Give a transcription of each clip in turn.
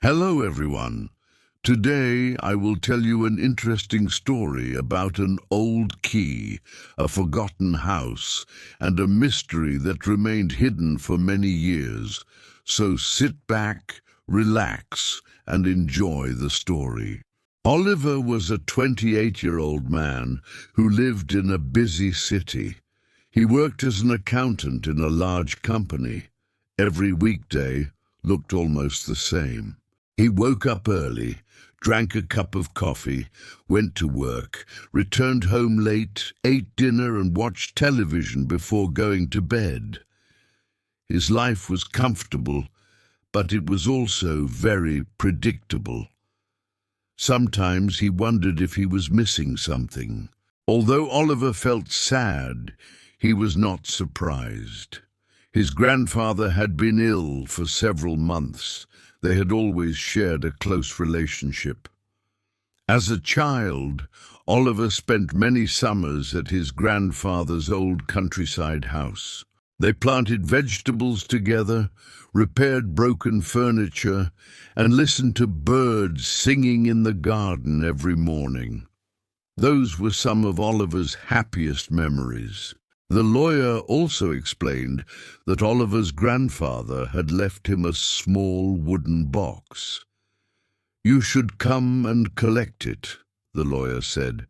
Hello, everyone. Today, I will tell you an interesting story about an old key, a forgotten house, and a mystery that remained hidden for many years. So sit back, relax, and enjoy the story. Oliver was a 28-year-old man who lived in a busy city. He worked as an accountant in a large company. Every weekday looked almost the same. He woke up early, drank a cup of coffee, went to work, returned home late, ate dinner and watched television before going to bed. His life was comfortable, but it was also very predictable. Sometimes he wondered if he was missing something. Although Oliver felt sad, he was not surprised. His grandfather had been ill for several months. They had always shared a close relationship. As a child, Oliver spent many summers at his grandfather's old countryside house. They planted vegetables together, repaired broken furniture, and listened to birds singing in the garden every morning. Those were some of Oliver's happiest memories. The lawyer also explained that Oliver's grandfather had left him a small wooden box. "You should come and collect it," the lawyer said.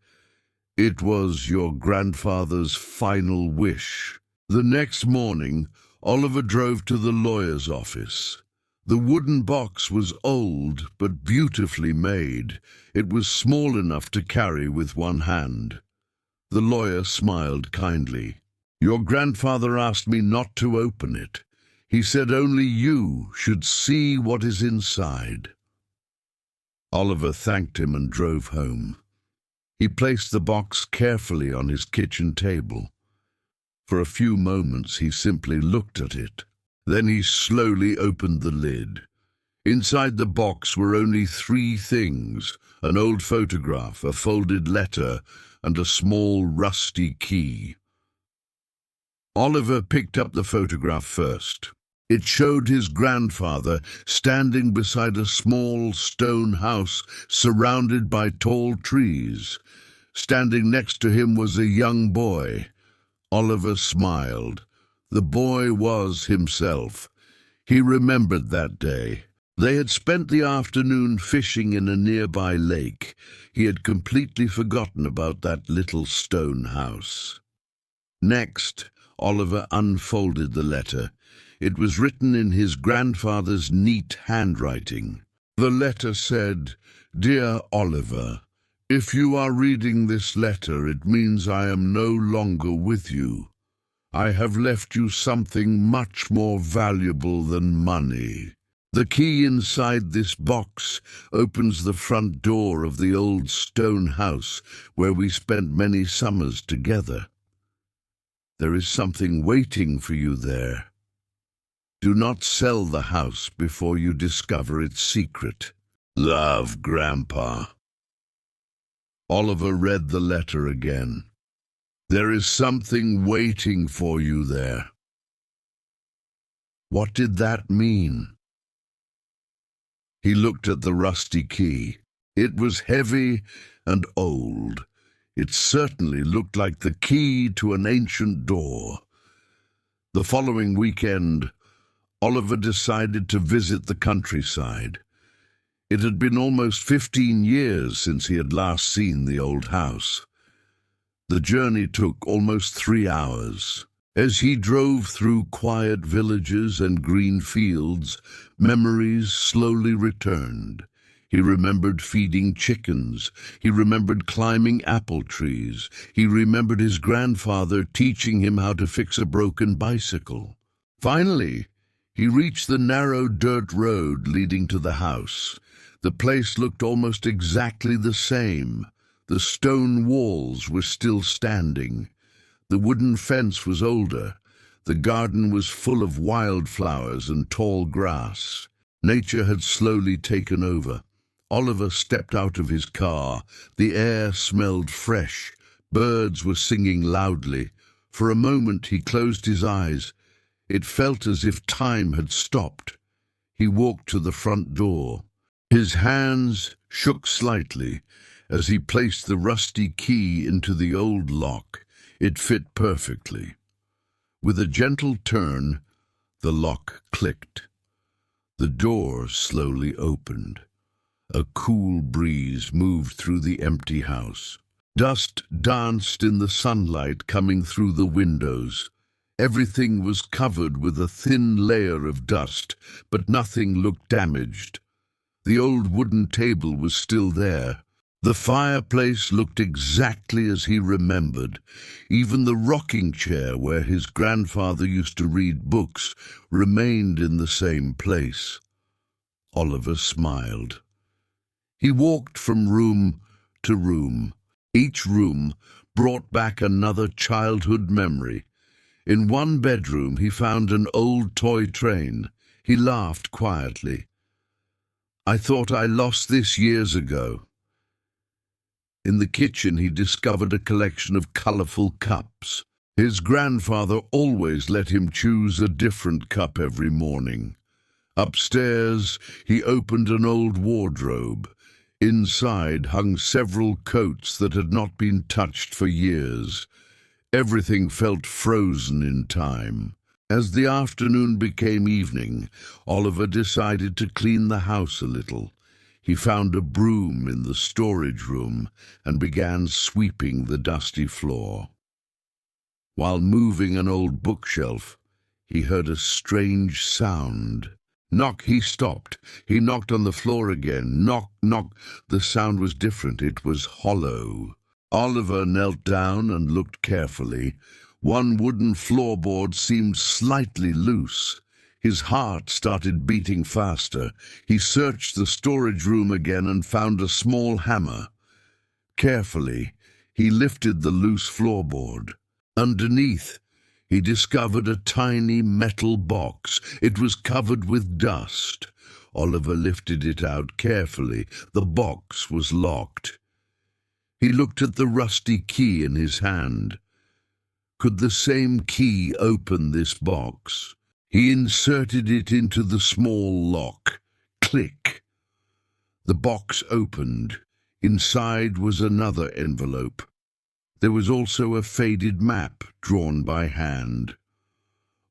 "It was your grandfather's final wish." The next morning, Oliver drove to the lawyer's office. The wooden box was old but beautifully made. It was small enough to carry with one hand. The lawyer smiled kindly. "Your grandfather asked me not to open it. He said only you should see what is inside." Oliver thanked him and drove home. He placed the box carefully on his kitchen table. For a few moments he simply looked at it. Then he slowly opened the lid. Inside the box were only three things: an old photograph, a folded letter, and a small rusty key. Oliver picked up the photograph first. It showed his grandfather standing beside a small stone house surrounded by tall trees. Standing next to him was a young boy. Oliver smiled. The boy was himself. He remembered that day. They had spent the afternoon fishing in a nearby lake. He had completely forgotten about that little stone house. Next, Oliver unfolded the letter. It was written in his grandfather's neat handwriting. The letter said, "Dear Oliver, if you are reading this letter, it means I am no longer with you. I have left you something much more valuable than money. The key inside this box opens the front door of the old stone house where we spent many summers together. There is something waiting for you there. Do not sell the house before you discover its secret. Love, Grandpa." Oliver read the letter again. "There is something waiting for you there." What did that mean? He looked at the rusty key. It was heavy and old. It certainly looked like the key to an ancient door. The following weekend, Oliver decided to visit the countryside. It had been almost 15 years since he had last seen the old house. The journey took almost 3 hours. As he drove through quiet villages and green fields, memories slowly returned. He remembered feeding chickens. He remembered climbing apple trees. He remembered his grandfather teaching him how to fix a broken bicycle. Finally, he reached the narrow dirt road leading to the house. The place looked almost exactly the same. The stone walls were still standing. The wooden fence was older. The garden was full of wildflowers and tall grass. Nature had slowly taken over. Oliver stepped out of his car. The air smelled fresh. Birds were singing loudly. For a moment he closed his eyes. It felt as if time had stopped. He walked to the front door. His hands shook slightly as he placed the rusty key into the old lock. It fit perfectly. With a gentle turn, the lock clicked. The door slowly opened. A cool breeze moved through the empty house. Dust danced in the sunlight coming through the windows. Everything was covered with a thin layer of dust, but nothing looked damaged. The old wooden table was still there. The fireplace looked exactly as he remembered. Even the rocking chair where his grandfather used to read books remained in the same place. Oliver smiled. He walked from room to room. Each room brought back another childhood memory. In one bedroom he found an old toy train. He laughed quietly. "I thought I lost this years ago." In the kitchen he discovered a collection of colorful cups. His grandfather always let him choose a different cup every morning. Upstairs he opened an old wardrobe. Inside hung several coats that had not been touched for years. Everything felt frozen in time. As the afternoon became evening, Oliver decided to clean the house a little. He found a broom in the storage room and began sweeping the dusty floor. While moving an old bookshelf, he heard a strange sound. Knock, he stopped. He knocked on the floor again. Knock, knock. The sound was different. It was hollow. Oliver knelt down and looked carefully. One wooden floorboard seemed slightly loose. His heart started beating faster. He searched the storage room again and found a small hammer. Carefully, he lifted the loose floorboard. Underneath, he discovered a tiny metal box. It was covered with dust. Oliver lifted it out carefully. The box was locked. He looked at the rusty key in his hand. Could the same key open this box? He inserted it into the small lock. Click! The box opened. Inside was another envelope. There was also a faded map drawn by hand.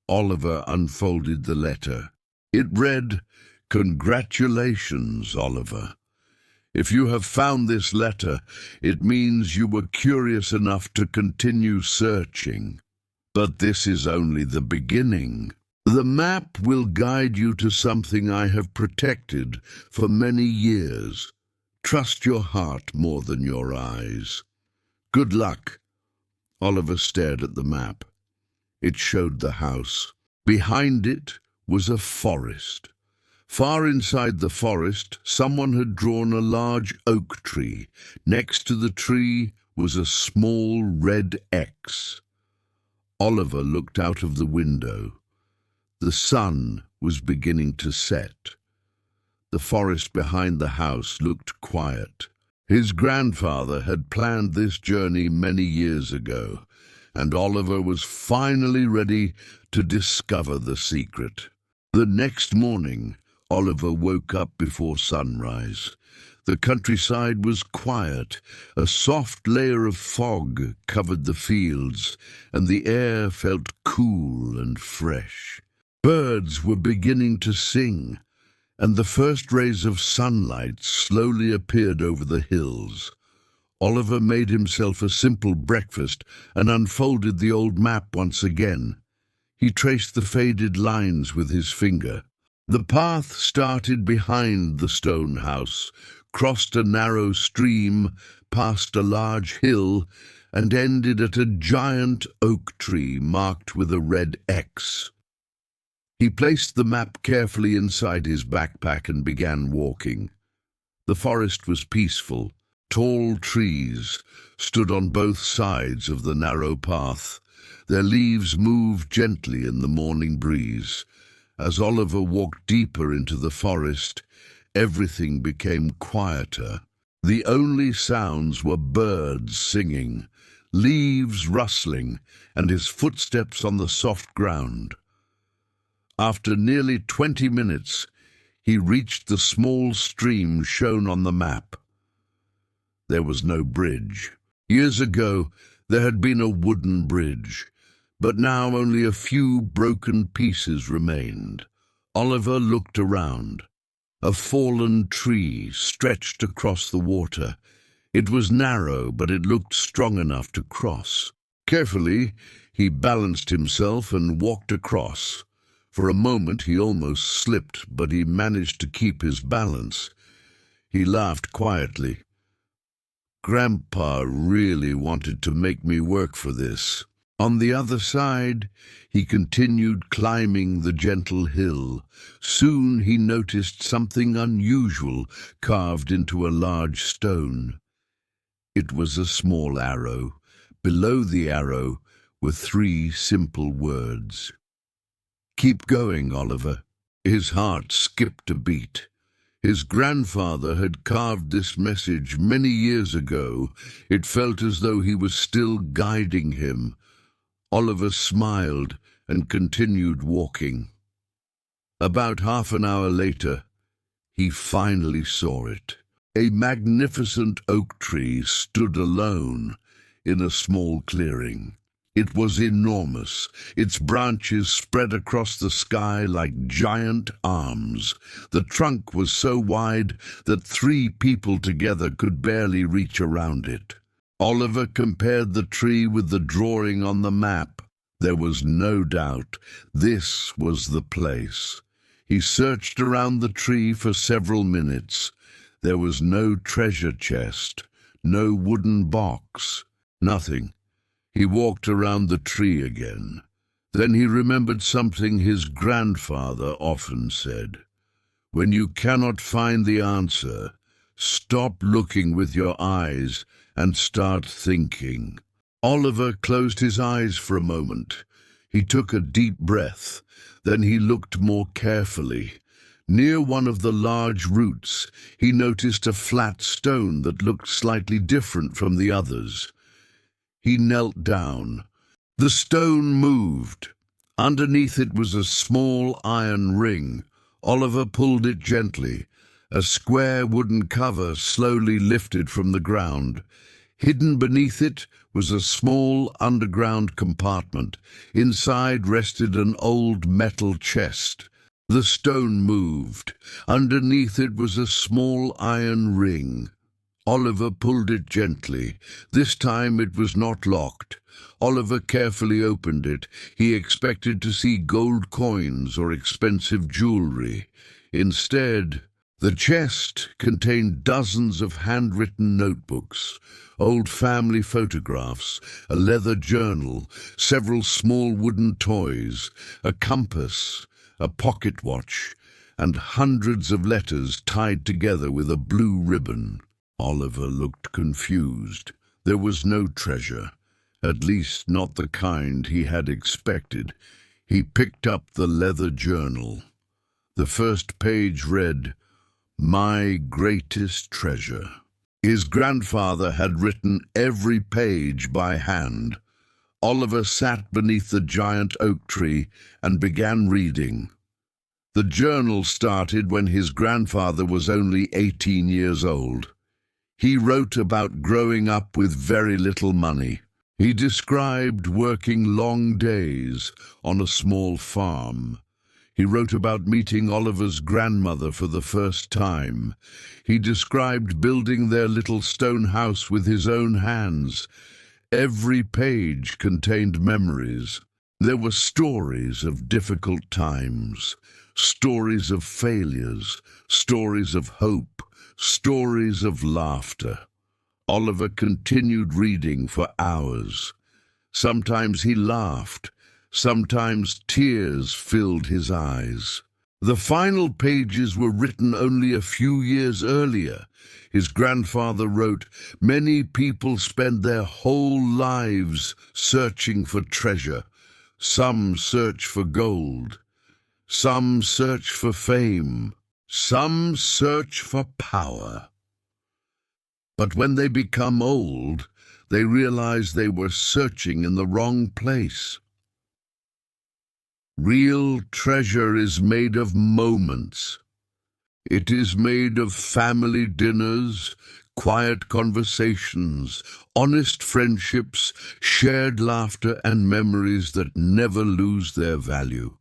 Oliver unfolded the letter. It read, "Congratulations, Oliver. If you have found this letter, it means you were curious enough to continue searching. But this is only the beginning. The map will guide you to something I have protected for many years. Trust your heart more than your eyes. Good luck." Oliver stared at the map. It showed the house. Behind it was a forest. Far inside the forest, someone had drawn a large oak tree. Next to the tree was a small red X. Oliver looked out of the window. The sun was beginning to set. The forest behind the house looked quiet. His grandfather had planned this journey many years ago, and Oliver was finally ready to discover the secret. The next morning, Oliver woke up before sunrise. The countryside was quiet. A soft layer of fog covered the fields, and the air felt cool and fresh. Birds were beginning to sing, and the first rays of sunlight slowly appeared over the hills. Oliver made himself a simple breakfast and unfolded the old map once again. He traced the faded lines with his finger. The path started behind the stone house, crossed a narrow stream, passed a large hill, and ended at a giant oak tree marked with a red X. He placed the map carefully inside his backpack and began walking. The forest was peaceful. Tall trees stood on both sides of the narrow path. Their leaves moved gently in the morning breeze. As Oliver walked deeper into the forest, everything became quieter. The only sounds were birds singing, leaves rustling, and his footsteps on the soft ground. After nearly 20 minutes, He reached the small stream shown on the map. There was no bridge. Years ago, there had been a wooden bridge, but now only a few broken pieces remained. Oliver looked around. A fallen tree stretched across the water. It was narrow, but it looked strong enough to cross. Carefully, he balanced himself and walked across. For a moment he almost slipped, but he managed to keep his balance. He laughed quietly. Grandpa really wanted to make me work for this. On the other side, he continued climbing the gentle hill. Soon he noticed something unusual carved into a large stone. It was a small arrow. Below the arrow were 3 simple words. "Keep going, Oliver." His heart skipped a beat. His grandfather had carved this message many years ago. It felt as though he was still guiding him. Oliver smiled and continued walking. About half an hour later, he finally saw it. A magnificent oak tree stood alone in a small clearing. It was enormous. Its branches spread across the sky like giant arms. The trunk was so wide that 3 people together could barely reach around it. Oliver compared the tree with the drawing on the map. There was no doubt this was the place. He searched around the tree for several minutes. There was no treasure chest, no wooden box, nothing. He walked around the tree again. Then he remembered something his grandfather often said. When you cannot find the answer, stop looking with your eyes and start thinking. Oliver closed his eyes for a moment. He took a deep breath. Then he looked more carefully. Near one of the large roots, he noticed a flat stone that looked slightly different from the others. He knelt down. The stone moved. Underneath it was a small iron ring. Oliver pulled it gently. A square wooden cover slowly lifted from the ground. Hidden beneath it was a small underground compartment. Inside rested an old metal chest. The stone moved. Underneath it was a small iron ring. Oliver pulled it gently. This time it was not locked. Oliver carefully opened it. He expected to see gold coins or expensive jewelry. Instead, the chest contained dozens of handwritten notebooks, old family photographs, a leather journal, several small wooden toys, a compass, a pocket watch, and hundreds of letters tied together with a blue ribbon. Oliver looked confused. There was no treasure, at least not the kind he had expected. He picked up the leather journal. The first page read, "My greatest treasure." His grandfather had written every page by hand. Oliver sat beneath the giant oak tree and began reading. The journal started when his grandfather was only 18 years old. He wrote about growing up with very little money. He described working long days on a small farm. He wrote about meeting Oliver's grandmother for the first time. He described building their little stone house with his own hands. Every page contained memories. There were stories of difficult times, stories of failures, stories of hope, stories of laughter. Oliver continued reading for hours. Sometimes he laughed. Sometimes tears filled his eyes. The final pages were written only a few years earlier. His grandfather wrote, "Many people spend their whole lives searching for treasure. Some search for gold. Some search for fame. Some search for power. But when they become old, they realize they were searching in the wrong place." Real treasure is made of moments. It is made of family dinners, quiet conversations, honest friendships, shared laughter, and memories that never lose their value.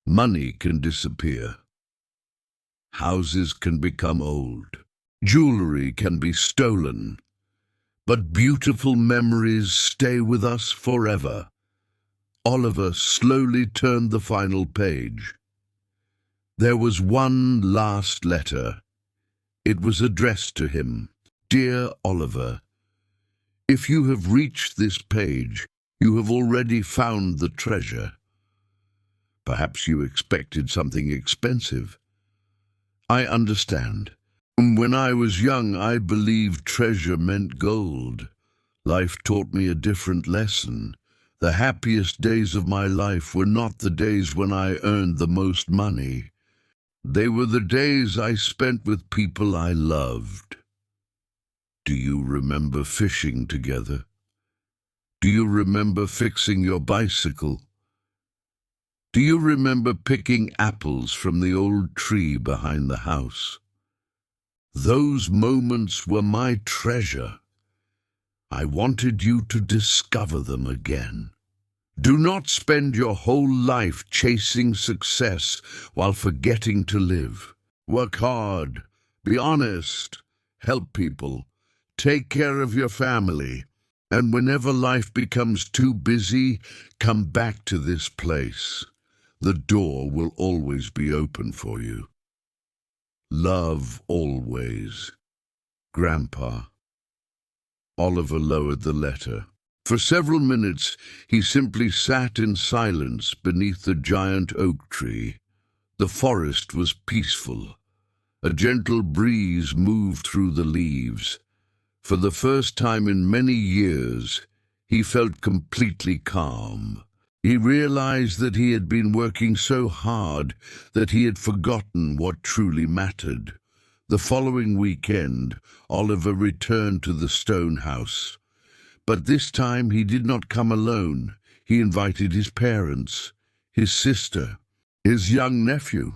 Money can disappear. Houses can become old. Jewelry can be stolen. But beautiful memories stay with us forever. Oliver slowly turned the final page. There was one last letter. It was addressed to him. Dear Oliver, if you have reached this page, you have already found the treasure. Perhaps you expected something expensive. I understand. When I was young, I believed treasure meant gold. Life taught me a different lesson. The happiest days of my life were not the days when I earned the most money. They were the days I spent with people I loved. Do you remember fishing together? Do you remember fixing your bicycle? Do you remember picking apples from the old tree behind the house? Those moments were my treasure. I wanted you to discover them again. Do not spend your whole life chasing success while forgetting to live. Work hard, be honest, help people, take care of your family, and whenever life becomes too busy, come back to this place. The door will always be open for you. Love always. Grandpa. Oliver lowered the letter. For several minutes, he simply sat in silence beneath the giant oak tree. The forest was peaceful. A gentle breeze moved through the leaves. For the first time in many years, he felt completely calm. He realized that he had been working so hard that he had forgotten what truly mattered. The following weekend, Oliver returned to the stone house. But this time he did not come alone. He invited his parents, his sister, his young nephew.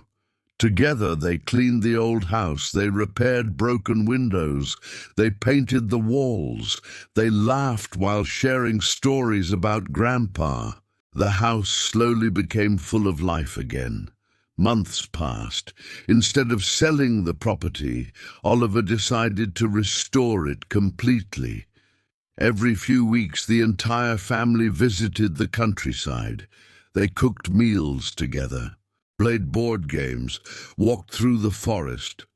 Together they cleaned the old house, they repaired broken windows, they painted the walls, they laughed while sharing stories about Grandpa. The house slowly became full of life again. Months passed. Instead of selling the property, Oliver decided to restore it completely. Every few weeks, the entire family visited the countryside. They cooked meals together, played board games, walked through the forest,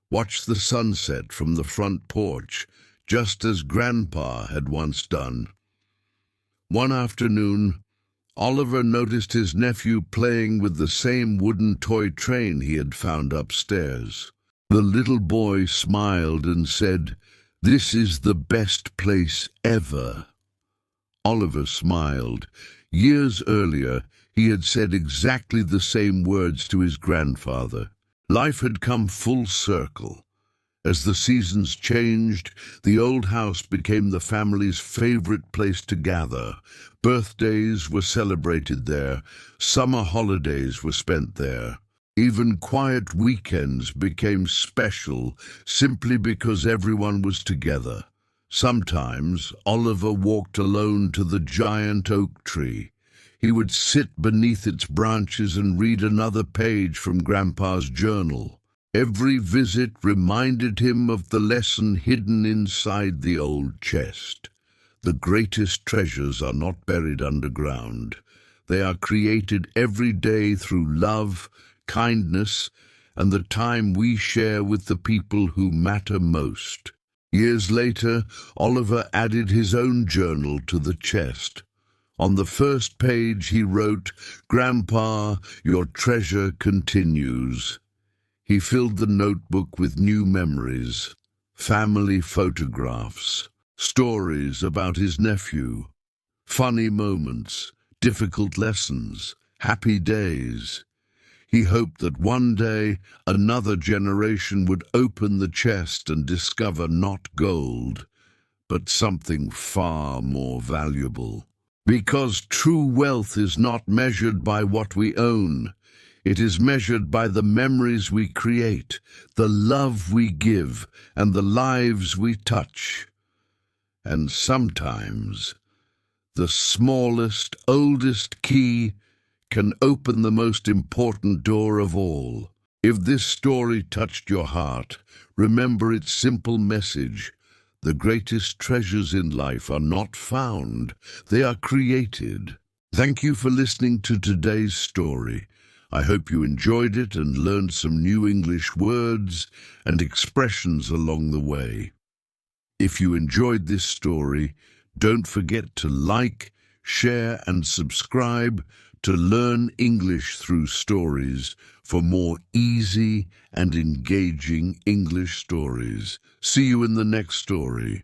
watched the sunset from the front porch, just as Grandpa had once done. One afternoon, Oliver noticed his nephew playing with the same wooden toy train he had found upstairs. The little boy smiled and said, "This is the best place ever." Oliver smiled. Years earlier, he had said exactly the same words to his grandfather. Life had come full circle. As the seasons changed, the old house became the family's favorite place to gather. Birthdays were celebrated there. Summer holidays were spent there. Even quiet weekends became special simply because everyone was together. Sometimes Oliver walked alone to the giant oak tree. He would sit beneath its branches and read another page from Grandpa's journal. Every visit reminded him of the lesson hidden inside the old chest. The greatest treasures are not buried underground. They are created every day through love, kindness, and the time we share with the people who matter most. Years later, Oliver added his own journal to the chest. On the first page he wrote, "Grandpa, your treasure continues." He filled the notebook with new memories, family photographs, stories about his nephew, funny moments, difficult lessons, happy days. He hoped that one day another generation would open the chest and discover not gold, but something far more valuable. Because true wealth is not measured by what we own, It is measured by the memories we create, the love we give, and the lives we touch. And sometimes, the smallest, oldest key can open the most important door of all. If this story touched your heart, remember its simple message. The greatest treasures in life are not found, they are created. Thank you for listening to today's story. I hope you enjoyed it and learned some new English words and expressions along the way. If you enjoyed this story, don't forget to like, share, and subscribe to learn English through stories for more easy and engaging English stories. See you in the next story.